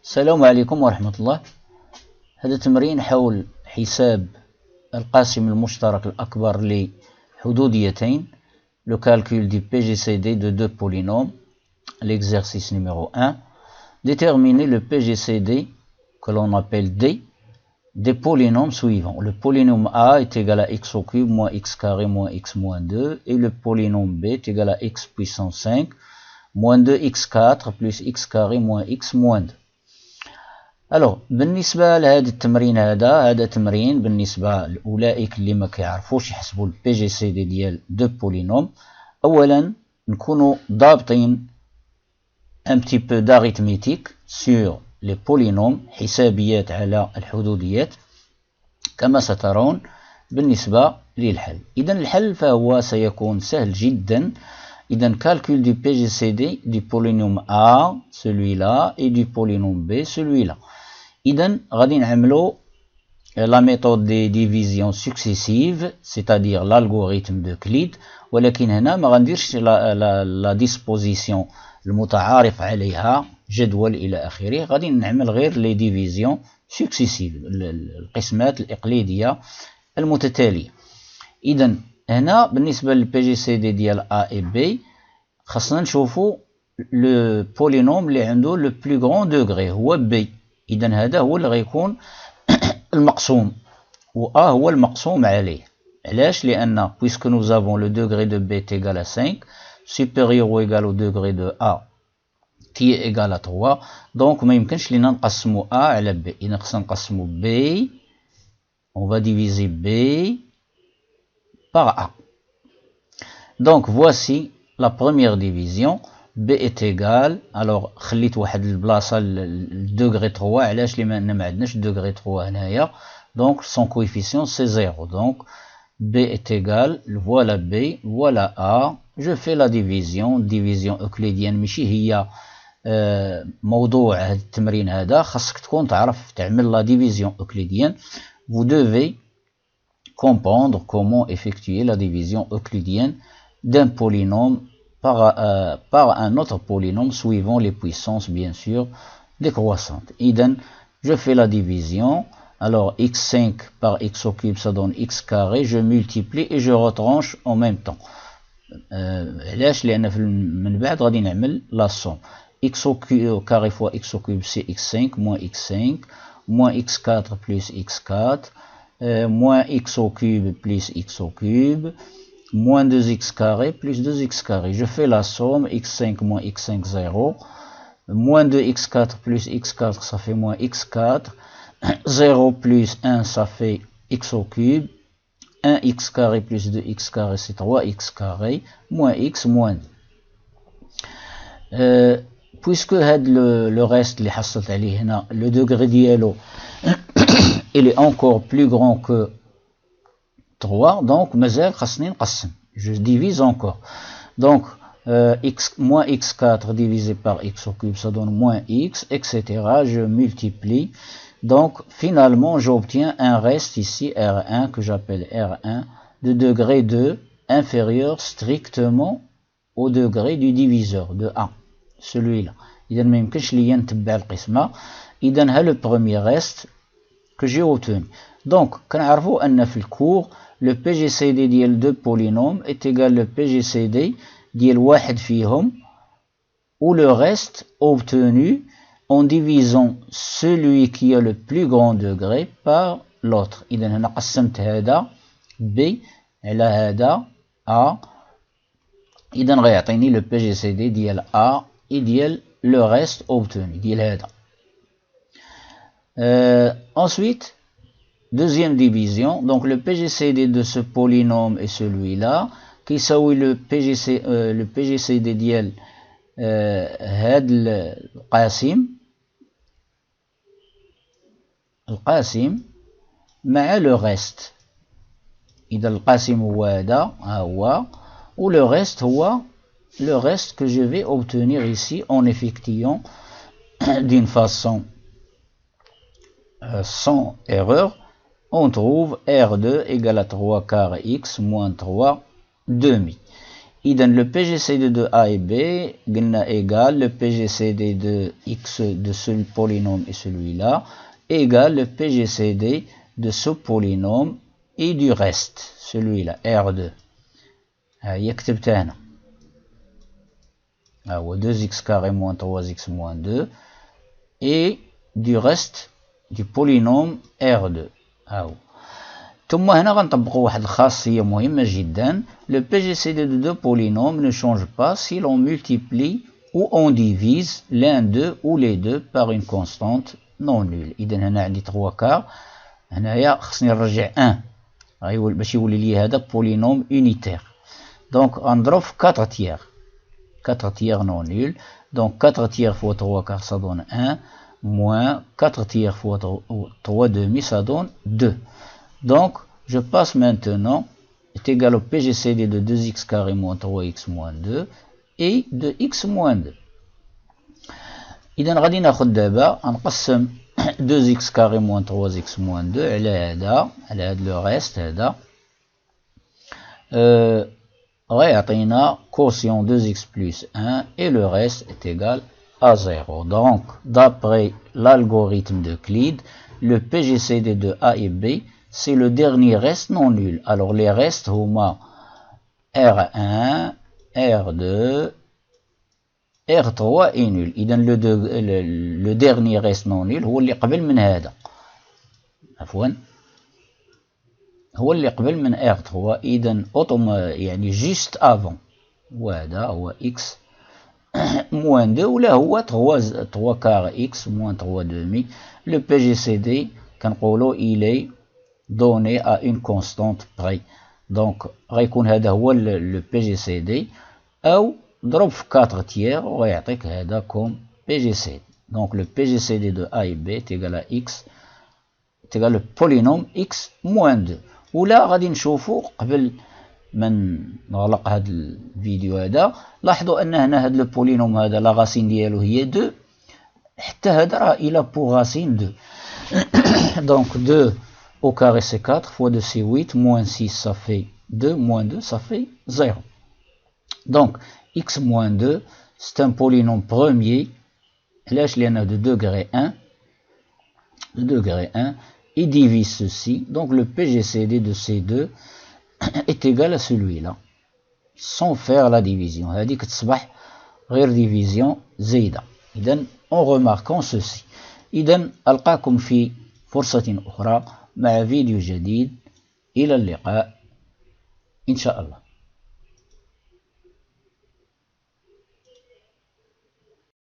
السلام عليكم ورحمة الله. هذا تمرين حول حساب القاسم المشترك الأكبر لحدوديتين. Le calcul du PGCD de deux polynômes. L'exercice numéro 1. Déterminer le PGCD que l'on appelle D des polynômes suivants. Le polynôme A est égal à x au cube moins x carré moins x moins 2 et le polynôme B est égal à x puissance 5 moins 2x4 plus x carré moins x moins 2. الوغ بالنسبه لهذا التمرين هذا تمرين بالنسبه لاولئك اللي ما كيعرفوش يحسبوا البي جي سي دي ديال دو بولينوم. اولا نكونوا ضابطين ان بتي بو داريتميتيك سور لي بولينوم، حسابيات على الحدوديات كما سترون بالنسبه للحل. اذا الحل فهو سيكون سهل جدا. إذا calcul du PGCD du polynôme A, celui-là, et du polynôme B, celui-là. إذا غادي نعملو la méthode des divisions successives, c'est-à-dire l'algorithme de Euclide، ولكن هنا ما غنديرش la disposition المتعارف عليها جدول إلى آخره، غادي نعمل غير les divisions successives، القسمات الإقليدية المتتالية. إذا هنا بالنسبة للبي جي سي دي ديال A et B خاصنا نشوفو لو بولينوم اللي عنده لو بلو غران دوغري هو B. إذا هذا هو اللي غيكون المقسوم و A هو المقسوم عليه. علاش؟ لأن puisque nous avons le degré de B est égal à 5 supérieur ou égal au degré de A qui est égal à 3، donc ما يمكنش لينا نقسمو A على B. إذا خاصنا نقسمو B، on va diviser B par A. Donc voici la première division. B est égal، alors خليت واحد البلاصه الدوغري 3 علاش؟ لان ما عندناش الدوغري 3 هنايا، donc son coefficient c'est 0. donc B est égal، voilà B voilà A. je fais la division euclidienne، ماشي هي موضوع هذا التمرين هذا، خاصك تكون تعرف تعمل la division euclidienne. vous devez comprendre comment effectuer la division euclidienne d'un polynôme par un autre polynôme suivant les puissances bien sûr décroissantes. Idem, je fais la division. Alors x5 par x au cube ça donne x carré, je multiplie et je retranche en même temps. علاش؟ لأن من بعد غادي نعمل la somme. x au carré fois x au cube c'est x5 moins x5 moins x4 plus x4 moins x au cube plus x au cube moins 2x carré plus 2x carré. Je fais la somme, x5 moins x5 0, moins 2x4 plus x4 ça fait moins x4, 0 plus 1 ça fait x au cube, 1x carré plus 2x carré c'est 3x carré, moins x moins 2. Puisque le reste اللي حصلت عليه هنا le degré ديالو il est encore plus grand que 3, donc مازال خاصني نقسم. je divise encore. donc moins x4 divisé par x au cube ça donne moins x, etc. je multiplie. donc finalement j'obtiens un reste ici R1 que j'appelle R1 de degré 2 inférieur strictement au degré du diviseur de A, celui-là. إذا ما يمكنش ليا نتبع القسمة. إذا ها le premier reste que j'ai obtenu. donc كنعرفوا أن في الكور le PGCD ديال deux polynômes est égal le PGCD ديال واحد فيهم ou le reste obtenu en divisant celui qui a le plus grand degré par l'autre. إذا هنا قسمت هذا B على هذا A، إذا غيعطيني le PGCD ديال A et ديال le reste obtenu ديال هذا. ensuite deuxième division, donc le PGCD de ce polynôme est celui-là qui يساوي le PGCD ديال هذا القاسم مع le reste. إذا القاسم هو هذا ها هو، و le reste هو le reste que je vais obtenir ici en effectuant d'une façon sans erreur. On trouve R2 égale à 3 carré x moins 3 demi. إذن le PGCD de A et B قلنا égal le PGCD de X de ce polynôme et celui-là égal le PGCD de ce polynôme et du reste celui-là R2. هي كتبتها هنا. هو 2x carré moins 3x moins 2 et du reste du polynôme R2. هاو. ثم هنا غنطبقوا واحد الخاصية مهمة جدا. Le PGCD de deux polynômes ne change pas si l'on multiplie ou on divise l'un d'eux ou les deux par une constante non nulle. إذا هنا عندي 3 كار هنايا خصني نرجع 1 باش يولي لي هذا polynôme unitaire. Donc غنضرب في 4 tiers. 4 tiers non nuls. Donc 4 tiers fois 3 quarts ça donne 1 moins 4 tiers fois 3 demi ça donne 2. Donc, je passe maintenant, est égal au PGCD de 2x carré moins 3x moins 2 et de x moins 2. إذا غادي ناخد دابا نقسم 2x carré moins 3x moins 2 على هذا لو ريست هذا غيعطينا quotient 2x plus 1 et le reste est égal à 0. Donc, d'après l'algorithme d'Euclide, le PGCD de A et B c'est le dernier reste non nul. Alors les restes هما R1, R2, R3 et nul. إذا le dernier reste non nul هو اللي قبل من هذا. عفوا هو اللي قبل من R3. إذا يعني juste avant. وهذا هو x moins 2 ولا هو 3 quart x moins 3 demi. Le PGCD كنقولوا il est donné à une constante près. Donc غيكون هذا هو le PGCD أو ضرب في 4 tiers ويعطيك هذا comme PGCD. Donc le PGCD de A et B est égal à x est égal au polynôme x moins 2. ولا غادي نشوفوا قبل ما نغلق هذا الفيديو هذا لاحظوا أن هنا هذا البولينوم هذا لا غاسين ديالو هي 2 حتى هذا راه إلى بو غاسين 2. Donc 2 au carré c'est 4 fois 2 c'est 8 moins 6 ça fait 2 moins 2 ça fait 0. Donc x moins 2 c'est un polynôme premier علاش لأنه de degré 1 et divise ceci. Donc le PGCD de ces deux est égal à celui-là sans faire la division. هذه كتصبح غير division زايدة. إذا en remarquant ceci. إذا ألقاكم في فرصة أخرى مع فيديو جديد. إلى اللقاء إن شاء الله.